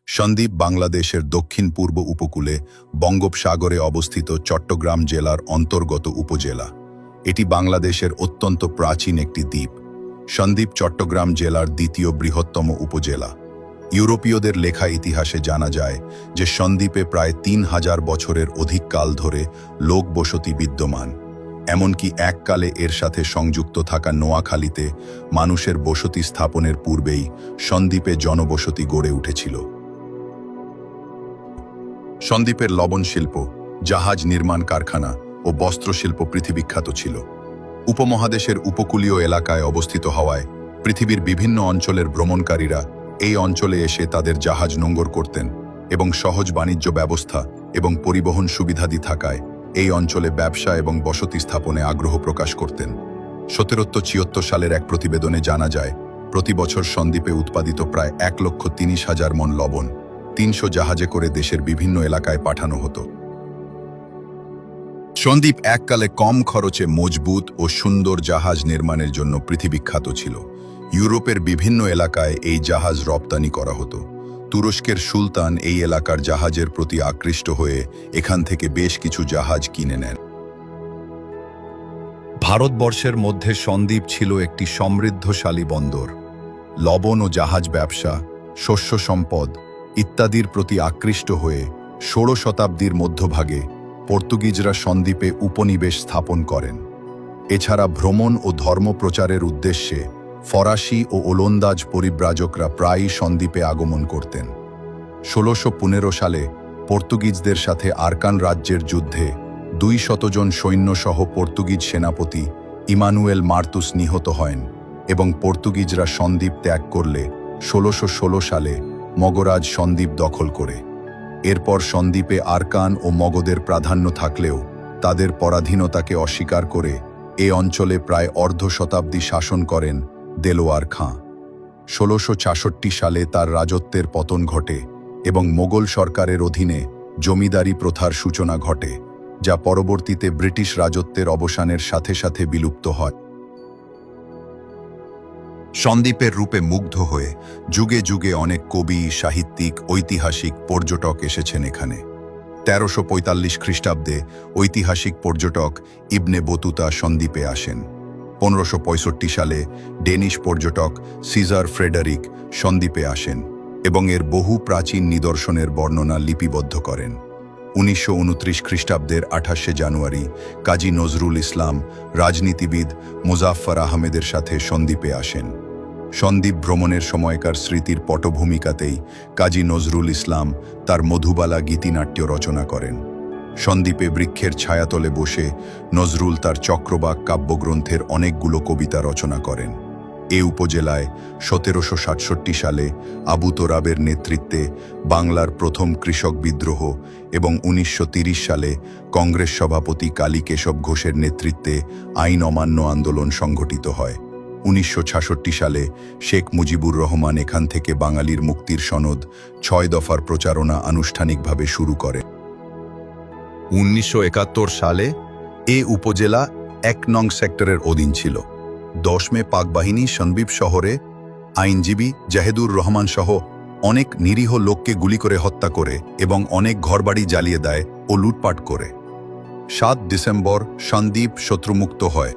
সন্দ্বীপ বাংলাদেশের দক্ষিণ পূর্ব উপকূলে বঙ্গোপসাগরে অবস্থিত চট্টগ্রাম জেলার অন্তর্গত উপজেলা। এটি বাংলাদেশের অত্যন্ত প্রাচীন একটি দ্বীপ। সন্দ্বীপ চট্টগ্রাম জেলার দ্বিতীয় বৃহত্তম উপজেলা। ইউরোপীয়দের লেখা ইতিহাসে জানা যায় যে সন্দ্বীপে প্রায় ৩,০০০ বছরের অধিক কাল ধরে লোক বসতি বিদ্যমান। এমনকি এককালে এর সাথে সংযুক্ত থাকা নোয়াখালীতে মানুষের বসতি স্থাপনের পূর্বেই সন্দ্বীপে জনবসতি গড়ে উঠেছিল। সন্দ্বীপের লবণ শিল্প, জাহাজ নির্মাণ কারখানা ও বস্ত্রশিল্প পৃথিবীখ্যাত ছিল। উপমহাদেশের উপকূলীয় এলাকায় অবস্থিত হওয়ায় পৃথিবীর বিভিন্ন অঞ্চলের ভ্রমণকারীরা এই অঞ্চলে এসে তাদের জাহাজ নোঙ্গর করতেন এবং সহজ বাণিজ্য ব্যবস্থা এবং পরিবহন সুবিধাদি থাকায় এই অঞ্চলে ব্যবসা এবং বসতি স্থাপনে আগ্রহ প্রকাশ করতেন। ১৭৭৪ সালের এক প্রতিবেদনে জানা যায়, প্রতি বছর সন্দ্বীপে উৎপাদিত প্রায় ১,৩০,০০০ মণ লবণ ৩০০ জাহাজে করে দেশের বিভিন্ন এলাকায় পাঠানো হতো। সন্দ্বীপ এককালে কম খরচে মজবুত ও সুন্দর জাহাজ নির্মাণের জন্য পৃথিবীখ্যাত ছিল। ইউরোপের বিভিন্ন এলাকায় এই জাহাজ রপ্তানি করা হতো। তুরস্কের সুলতান এই এলাকার জাহাজের প্রতি আকৃষ্ট হয়ে এখান থেকে বেশ কিছু জাহাজ কিনে নেন। ভারতবর্ষের মধ্যে সন্দ্বীপ ছিল একটি সমৃদ্ধশালী বন্দর। লবণ ও জাহাজ ব্যবসা, শস্য সম্পদ ইত্যাদির প্রতি আকৃষ্ট হয়ে ১৬ শতাব্দীর মধ্যভাগে পর্তুগিজরা সন্দ্বীপে উপনিবেশ স্থাপন করেন। এছাড়া ভ্রমণ ও ধর্মপ্রচারের উদ্দেশ্যে ফরাসি ও ওলন্দাজ পরিব্রাজকরা প্রায়ই সন্দ্বীপে আগমন করতেন। ১৬১৫ সালে পর্তুগিজদের সাথে আরকান রাজ্যের যুদ্ধে ২০০ জন সৈন্যসহ পর্তুগিজ সেনাপতি ইমানুয়েল মার্তুস নিহত হন এবং পর্তুগিজরা সন্দ্বীপ ত্যাগ করলে ১৬১৬ সালে মগরাজ সন্দ্বীপ দখল করে। এরপর সন্দ্বীপে আরকান ও মগদের প্রাধান্য থাকলেও তাদের পরাধীনতাকে অস্বীকার করে এ অঞ্চলে প্রায় অর্ধ শতাব্দী শাসন করেন দেলোয়ার খাঁ। ১৬৬৬ সালে তার রাজত্বের পতন ঘটে এবং মোগল সরকারের অধীনে জমিদারি প্রথার সূচনা ঘটে, যা পরবর্তীতে ব্রিটিশ রাজত্বের অবসানের সাথে সাথে বিলুপ্ত হয়। সন্দ্বীপের রূপে মুগ্ধ হয়ে যুগে যুগে অনেক কবি, সাহিত্যিক, ঐতিহাসিক, পর্যটক এসেছেন এখানে। ১৩৪৫ খ্রিস্টাব্দে ঐতিহাসিক পর্যটক ইবনে বতুতা সন্দ্বীপে আসেন। ১৫৬৫ সালে ডেনিশ পর্যটক সিজার ফ্রেডারিক সন্দ্বীপে আসেন এবং এর বহু প্রাচীন নিদর্শনের বর্ণনা লিপিবদ্ধ করেন। ১৯২৯ খ্রিস্টাব্দের ২৮শে জানুয়ারি কাজী নজরুল ইসলাম রাজনীতিবিদ মোজাফফর আহমেদের সাথে সন্দ্বীপে আসেন। সন্দ্বীপ ভ্রমণের সময়কার স্মৃতির পটভূমিকাতেই কাজী নজরুল ইসলাম তার মধুবালা গীতিনাট্য রচনা করেন। সন্দ্বীপে বৃক্ষের ছায়াতলে বসে নজরুল তার চক্রবাক কাব্যগ্রন্থের অনেকগুলো কবিতা রচনা করেন। এ উপজেলায় ১৭৬৭ সালে আবু তোরাবের নেতৃত্বে বাংলার প্রথম কৃষক বিদ্রোহ এবং ১৯৩০ সালে কংগ্রেস সভাপতি কালী কেশব ঘোষের নেতৃত্বে আইন অমান্য আন্দোলন সংঘটিত হয়। ১৯৬৬ সালে শেখ মুজিবুর রহমান এখান থেকে বাঙালির মুক্তির সনদ ৬ দফার প্রচারণা আনুষ্ঠানিকভাবে শুরু করে। ১৯৭১ সালে এ উপজেলা ১ নং সেক্টরের অধীন ছিল। ১০ মে পাকবাহিনী সন্দ্বীপ শহরে আইনজীবী জাহেদুর রহমান সহ অনেক নিরীহ লোককে গুলি করে হত্যা করে এবং অনেক ঘরবাড়ি জ্বালিয়ে দেয় ও লুটপাট করে। ৭ ডিসেম্বর সন্দ্বীপ শত্রুমুক্ত হয়।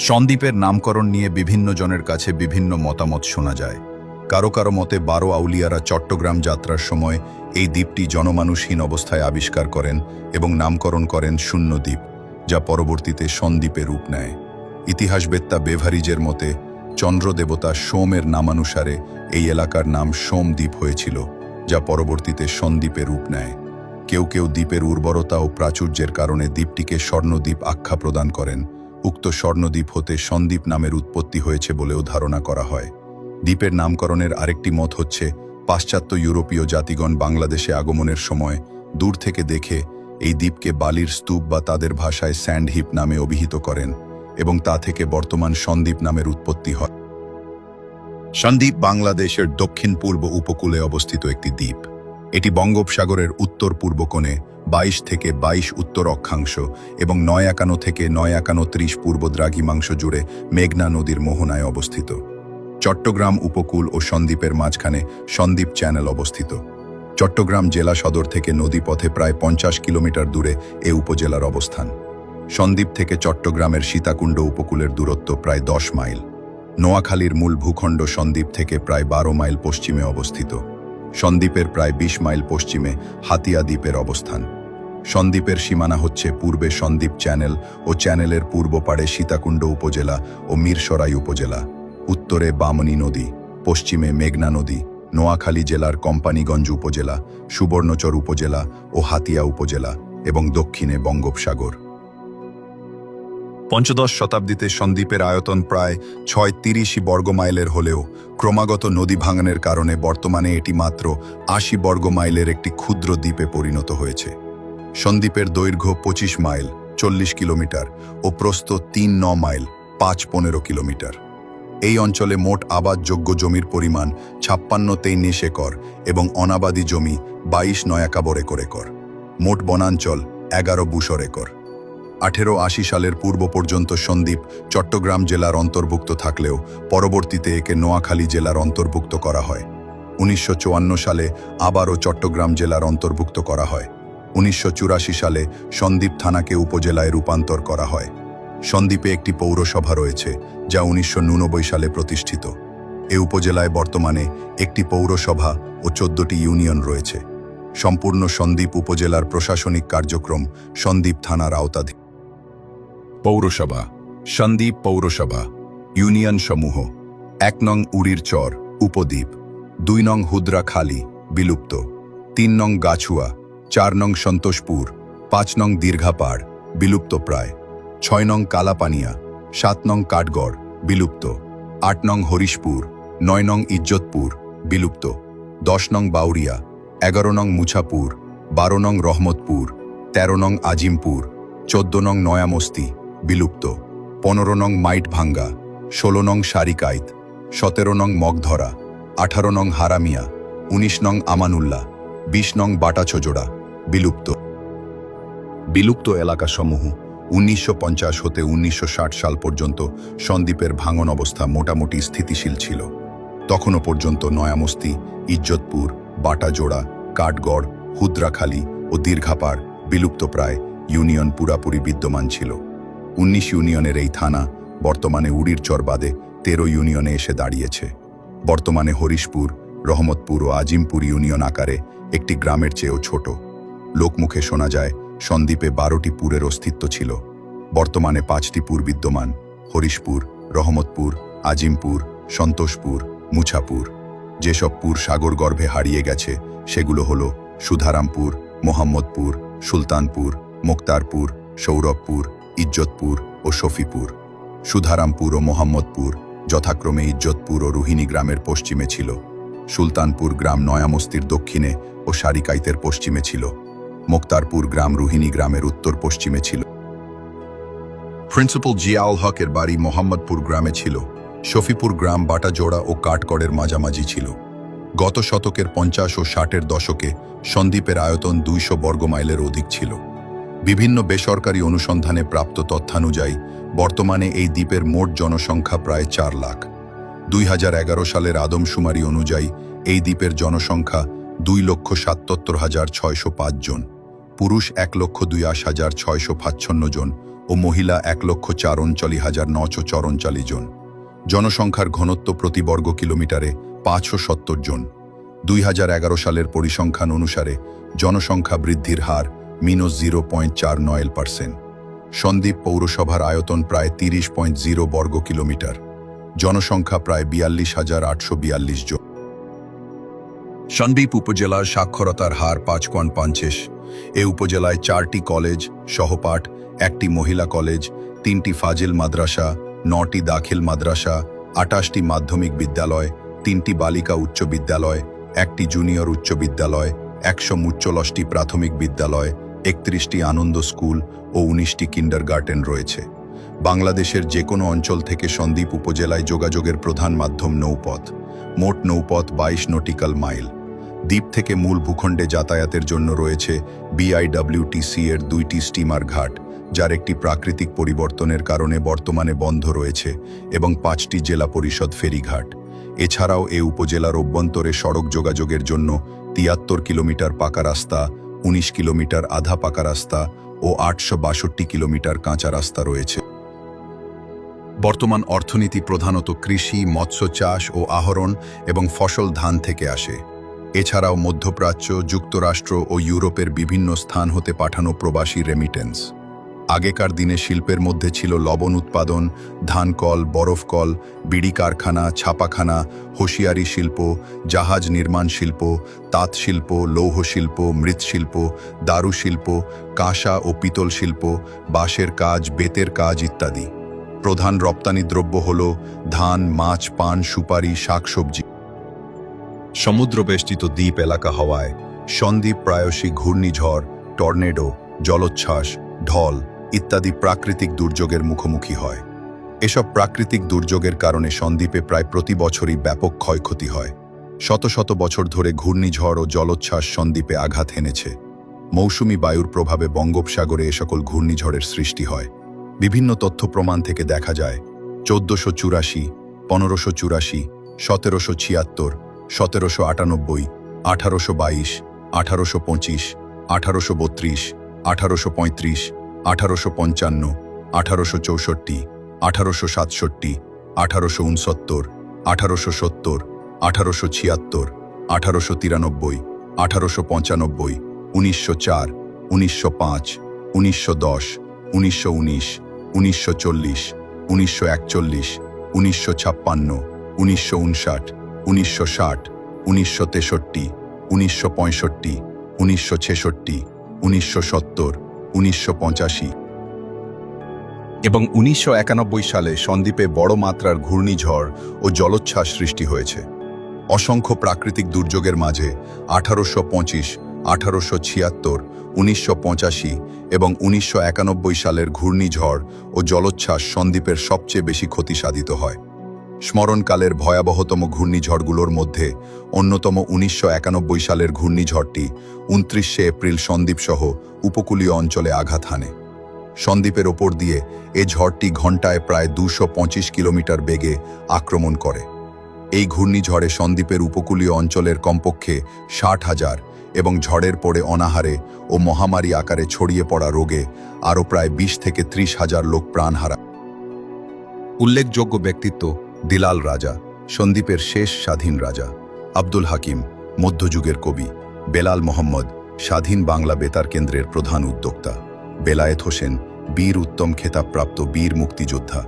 সন্দ্বীপের নামকরণ নিয়ে বিভিন্ন জনের কাছে বিভিন্ন মতামত শোনা যায়। কারো কারো মতে ১২ আউলিয়ারা চট্টগ্রাম যাত্রার সময় এই দ্বীপটি জনমানুষহীন অবস্থায় আবিষ্কার করেন এবং নামকরণ করেন শূন্য দ্বীপ, যা পরবর্তীতে সন্দ্বীপে রূপ নেয়। ইতিহাসবেত্তা বেভারিজের মতে চন্দ্র দেবতা সোমের নামানুসারে এই এলাকার নাম সোমদ্বীপ হয়েছিল, যা পরবর্তীতে সন্দ্বীপে রূপ নেয়। কেউ কেউ দ্বীপের উর্বরতা ও প্রাচুর্যের কারণে দ্বীপটিকে স্বর্ণদ্বীপ আখ্যা প্রদান করেন। উক্ত স্বর্ণদ্বীপ হতে সন্দ্বীপ নামের উৎপত্তি হয়েছে বলেও ধারণা করা হয়। দ্বীপের নামকরণের আরেকটি মত হচ্ছে, পাশ্চাত্য ইউরোপীয় জাতিগণ বাংলাদেশে আগমনের সময় দূর থেকে দেখে এই দ্বীপকে বালির স্তূপ বা তাদের ভাষায় স্যান্ড হিপ নামে অভিহিত করেন এবং তা থেকে বর্তমান সন্দ্বীপ নামের উৎপত্তি হয়। সন্দ্বীপ বাংলাদেশের দক্ষিণ পূর্ব উপকূলে অবস্থিত একটি দ্বীপ। এটি বঙ্গোপসাগরের উত্তর পূর্ব কোণে ২২ থেকে ২২ উত্তর অক্ষাংশ এবং ৯৫ থেকে ৯৫ পূর্ব দ্রাঘিমাংশ জুড়ে মেঘনা নদীর মোহনায় অবস্থিত। চট্টগ্রাম উপকূল ও সন্দ্বীপের মাঝখানে সন্দ্বীপ চ্যানেল অবস্থিত। চট্টগ্রাম জেলা সদর থেকে নদীপথে প্রায় 50 কিলোমিটার দূরে এ উপজেলার অবস্থান। সন্দ্বীপ থেকে চট্টগ্রামের সীতাকুণ্ড উপকূলের দূরত্ব প্রায় 10 মাইল। নোয়াখালীর মূল ভূখণ্ড সন্দ্বীপ থেকে প্রায় 12 মাইল পশ্চিমে অবস্থিত। সন্দ্বীপের প্রায় 20 মাইল পশ্চিমে হাতিয়া দ্বীপের অবস্থান। সন্দ্বীপের সীমানা হচ্ছে পূর্বে সন্দ্বীপ চ্যানেল ও চ্যানেলের পূর্ব পাড়ে সীতাকুণ্ড উপজেলা ও মিরসরাই উপজেলা, উত্তরে বামনী নদী, পশ্চিমে মেঘনা নদী, নোয়াখালী জেলার কোম্পানীগঞ্জ উপজেলা, সুবর্ণচর উপজেলা ও হাতিয়া উপজেলা এবং দক্ষিণে বঙ্গোপসাগর। পঞ্চদশ শতাব্দীতে সন্দ্বীপের আয়তন প্রায় 36 বর্গমাইলের হলেও ক্রমাগত নদী ভাঙনের কারণে বর্তমানে এটি মাত্র 80 বর্গমাইলের একটি ক্ষুদ্র দ্বীপে পরিণত হয়েছে। সন্দ্বীপের দৈর্ঘ্য 25 মাইল 40 কিলোমিটার ও প্রস্থ 3-9 মাইল 5-15 কিলোমিটার। এই অঞ্চলে মোট আবাদযোগ্য জমির পরিমাণ 56-53 একর এবং অনাবাদি জমি 22-9 একর। মোট বনাঞ্চল 11 বুশর একর। 1880 সালের পূর্ব পর্যন্ত সন্দ্বীপ চট্টগ্রাম জেলার অন্তর্ভুক্ত থাকলেও পরবর্তীতে একে নোয়াখালী জেলার অন্তর্ভুক্ত করা হয়। 1954 সালে আবারও চট্টগ্রাম জেলার অন্তর্ভুক্ত করা হয়। 1984 সালে সন্দ্বীপ থানাকে উপজেলায় রূপান্তর করা হয়। সন্দ্বীপে একটি পৌরসভা রয়েছে যা 1999 সালে প্রতিষ্ঠিত। এ উপজেলায় বর্তমানে একটি পৌরসভা ও 14টি ইউনিয়ন রয়েছে। সম্পূর্ণ সন্দ্বীপ উপজেলার প্রশাসনিক কার্যক্রম সন্দ্বীপ থানার আওতাধীন। পৌরসভা: সন্দ্বীপ পৌরসভা। ইউনিয়ন সমূহ: 1 নং উড়ির চর উপদ্বীপ, 2 নং হুদ্রাখালী বিলুপ্ত, 3 নং গাছুয়া, 4 নং সন্তোষপুর, 5 নং দীর্ঘাপাড় বিলুপ্ত প্রায়, 6 নং কালাপানিয়া, 7 নং কাঠগড় বিলুপ্ত, 8 নং হরিশপুর, 9 নং ইজ্জতপুর বিলুপ্ত, 10 নং বাউরিয়া, 11 নং মুছাপুর, 12 নং রহমতপুর, 13 নং আজিমপুর, 14 নং নয়ামস্তি বিলুপ্ত, 15 নং মাইটভাঙ্গা, 16 নং সারিকাইত, 17 নং মগধরা, 18 নং হারামিয়া, 19 নং আমানুল্লাহ, 20 নং বাটাছজোড়া বিলুপ্ত। বিলুপ্ত এলাকাসমূহ 1950 হতে 1960 সাল পর্যন্ত সন্দ্বীপের ভাঙন অবস্থা মোটামুটি স্থিতিশীল ছিল। তখনও পর্যন্ত নয়ামস্তি, ইজ্জতপুর, বাটাজোড়া, কাঠগড়, হুদ্রাখালী ও দীর্ঘাপাড় বিলুপ্ত প্রায় ইউনিয়ন পুরাপুরি বিদ্যমান ছিল। 19 ইউনিয়নের এই থানা বর্তমানে উড়ির চর বাদে 13 ইউনিয়নে এসে দাঁড়িয়েছে। বর্তমানে হরিশপুর, রহমতপুর ও আজিমপুর ইউনিয়ন আকারে একটি গ্রামের চেয়েও ছোট। লোকমুখে শোনা যায় সন্দ্বীপে 12টি পুরের অস্তিত্ব ছিল। বর্তমানে 5টি পুর বিদ্যমান: হরিশপুর, রহমতপুর, আজিমপুর, সন্তোষপুর, মুছাপুর। যেসব পুর সাগরগর্ভে হারিয়ে গেছে সেগুলো হলো সুধারামপুর, মোহাম্মদপুর, সুলতানপুর, মুক্তারপুর, সৌরভপুর, ইজ্জতপুর ও শফিপুর। সুধারামপুর ও মোহাম্মদপুর যথাক্রমে ইজ্জতপুর ও রুহিনী গ্রামের পশ্চিমে ছিল। সুলতানপুর গ্রাম নয়ামস্তির দক্ষিণে ও সারিকাইতের পশ্চিমে ছিল। মুক্তারপুর গ্রাম রুহিনী গ্রামের উত্তর পশ্চিমে ছিল। প্রিন্সিপাল জিয়াউল হকের বাড়ি মোহাম্মদপুর গ্রামে ছিল। শফিপুর গ্রাম বাটাজোড়া ও কাঠগড়ের মাঝামাঝি ছিল। গত শতকের 50 ও 60-এর দশকে সন্দ্বীপের আয়তন 200 বর্গমাইলের অধিক ছিল। বিভিন্ন বেসরকারি অনুসন্ধানে প্রাপ্ত তথ্যানুযায়ী বর্তমানে এই দ্বীপের মোট জনসংখ্যা প্রায় 4 লাখ। 2011 সালের আদমশুমারি অনুযায়ী এই দ্বীপের জনসংখ্যা 2,77,605 জন, পুরুষ 1,82,655 জন ও মহিলা 1,39,944 জন। জনসংখ্যার ঘনত্ব প্রতি বর্গ কিলোমিটারে 570 জন। 2011 সালের পরিসংখ্যান অনুসারে জনসংখ্যা বৃদ্ধির হার -0.49%। সন্দ্বীপ পৌরসভার আয়তন প্রায় 30.0 বর্গ কিলোমিটার। জনসংখ্যা প্রায় 42,842 জন। সন্দ্বীপ উপজেলার সাক্ষরতার হার 5.5। এ উপজেলায় 4টি কলেজ সহপাঠ, 1টি মহিলা কলেজ, 3টি ফাজিল মাদ্রাসা, 9টি দাখিল মাদ্রাসা, 28টি মাধ্যমিক বিদ্যালয়, 3টি বালিকা উচ্চ বিদ্যালয়, 1টি জুনিয়র উচ্চ বিদ্যালয়, 149টি প্রাথমিক বিদ্যালয়, 31টি আনন্দ স্কুল ও 19টি কিন্ডারগার্টেন রয়েছে। বাংলাদেশের যে কোনো অঞ্চল থেকে সন্দ্বীপ উপজেলায় যোগাযোগের প্রধান মাধ্যম নৌপথ। মোট নৌপথ 22 নটিক্যাল মাইল। দ্বীপ থেকে মূল ভূখণ্ডে যাতায়াতের জন্য রয়েছে BIWTC এর 2টি স্টিমার ঘাট, যার একটি প্রাকৃতিক পরিবর্তনের কারণে বর্তমানে বন্ধ রয়েছে, এবং 5টি জেলা পরিষদ ফেরিঘাট। এছাড়াও এ উপজেলার অভ্যন্তরে সড়ক যোগাযোগের জন্য ৭৩ কিলোমিটার পাকা রাস্তা, ১৯ কিলোমিটার আধা পাকা রাস্তা ও ৮৬২ কিলোমিটার কাঁচা রাস্তা রয়েছে। বর্তমান অর্থনীতি প্রধানত কৃষি, মৎস্য চাষ ও আহরণ এবং ফসল ধান থেকে আসে। এছাড়াও মধ্যপ্রাচ্য, যুক্তরাষ্ট্র ও ইউরোপের বিভিন্ন স্থান হতে পাঠানো প্রবাসী রেমিটেন্স। আগেকার দিনে শিল্পের মধ্যে ছিল লবণ উৎপাদন, ধানকল, বরফকল, বিড়ি কারখানা, ছাপাখানা, হোশিয়ারি শিল্প, জাহাজ নির্মাণ শিল্প, তাঁত শিল্প, লৌহ শিল্প, মৃৎশিল্প, দারু শিল্প, কাঁসা ও পিতল শিল্প, বাঁশের কাজ, বেতের কাজ ইত্যাদি। প্রধান রপ্তানি দ্রব্য হল ধান, মাছ, পান, সুপারি, শাকসবজি। সমুদ্রবেষ্টিত দ্বীপ এলাকা হওয়ায় সন্দ্বীপ প্রায়শই ঘূর্ণিঝড়, টর্নেডো, জলোচ্ছ্বাস, ঢল ইত্যাদি প্রাকৃতিক দুর্যোগের মুখোমুখি হয়। এসব প্রাকৃতিক দুর্যোগের কারণে সন্দ্বীপে প্রায় প্রতি বছরই ব্যাপক ক্ষয়ক্ষতি হয়। শত শত বছর ধরে ঘূর্ণিঝড় ও জলোচ্ছ্বাস সন্দ্বীপে আঘাত হেনেছে। মৌসুমি বায়ুর প্রভাবে বঙ্গোপসাগরে এ সকল ঘূর্ণিঝড়ের সৃষ্টি হয়। বিভিন্ন তথ্য প্রমাণ থেকে দেখা যায় ১৪৮৪, ১৫৮৪, ১৭৭৬, ১৭৯৮, ১৮২২, ১৮২৫, ১৮৩২, ১৮৩৫, ১৮৫৫, ১৮৬৪, ১৮৬৭, ১৮৬৯, ১৮৭০, ১৮৭৬, ১৮৯৩, ১৮৯৫, ১৯০৪, ১৯০৫, ১৯১০, ১৯১৯, ১৯৪০, ১৯৪১, ১৯৫৬, ১৯৫৯, ১৯৬০, ১৯৬৩, ১৯৬৫, ১৯৬৬, ১৯৭০, ১৯৮৫ এবং ১৯৯১ সালে সন্দ্বীপে বড় মাত্রার ঘূর্ণিঝড় ও জলোচ্ছ্বাস সৃষ্টি হয়েছে। অসংখ্য প্রাকৃতিক দুর্যোগের মাঝে ১৮২৫, ১৮৭৬, ১৯৮৫ এবং ১৯৯১ সালের ঘূর্ণিঝড় ও জলোচ্ছ্বাস সন্দ্বীপের সবচেয়ে বেশি ক্ষতি সাধিত হয়। স্মরণকালের ভয়াবহতম ঘূর্ণিঝড়গুলোর মধ্যে অন্যতম ১৯৯১ সালের ঘূর্ণিঝড়টি ২৯শে এপ্রিল সন্দ্বীপসহ উপকূলীয় অঞ্চলে আঘাত হানে। সন্দ্বীপের ওপর দিয়ে এ ঝড়টি ঘণ্টায় প্রায় ২২৫ কিলোমিটার বেগে আক্রমণ করে। এই ঘূর্ণিঝড়ে সন্দ্বীপের উপকূলীয় অঞ্চলের কমপক্ষে ৬০,০০০ এবং ঝড়ের পরে অনাহারে ও মহামারী আকারে ছড়িয়ে পড়া রোগে আরও প্রায় ২০ থেকে ৩০,০০০ লোক প্রাণ হারায়। উল্লেখযোগ্য ব্যক্তিত্ব: দিলাল রাজা, সন্দ্বীপের শেষ স্বাধীন রাজা; আব্দুল হাকিম, মধ্যযুগের কবি; বেলাল মোহাম্মদ, স্বাধীন বাংলা বেতার কেন্দ্রের প্রধান উদ্যোক্তা; বেলায়েত হোসেন, বীর উত্তম খেতাবপ্রাপ্ত বীর মুক্তিযোদ্ধা;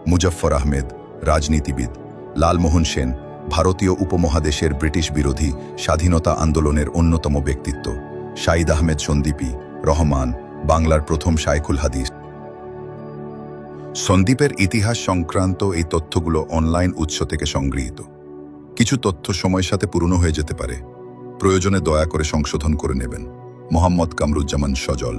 মুজফ্ফর আহমেদ, রাজনীতিবিদ; লালমোহন সেন, ভারতীয় উপমহাদেশের ব্রিটিশ বিরোধী স্বাধীনতা আন্দোলনের অন্যতম ব্যক্তিত্ব; শাহিদ আহমেদ সন্দ্বীপী, রহমান, বাংলার প্রথম শায়খুল হাদিস। সন্দ্বীপের ইতিহাস সংক্রান্ত এই তথ্যগুলো অনলাইন উৎস থেকে সংগৃহীত। কিছু তথ্য সময়ের সাথে পুরনো হয়ে যেতে পারে, প্রয়োজনে দয়া করে সংশোধন করে নেবেন। মোহাম্মদ কামরুজ্জামান সজল।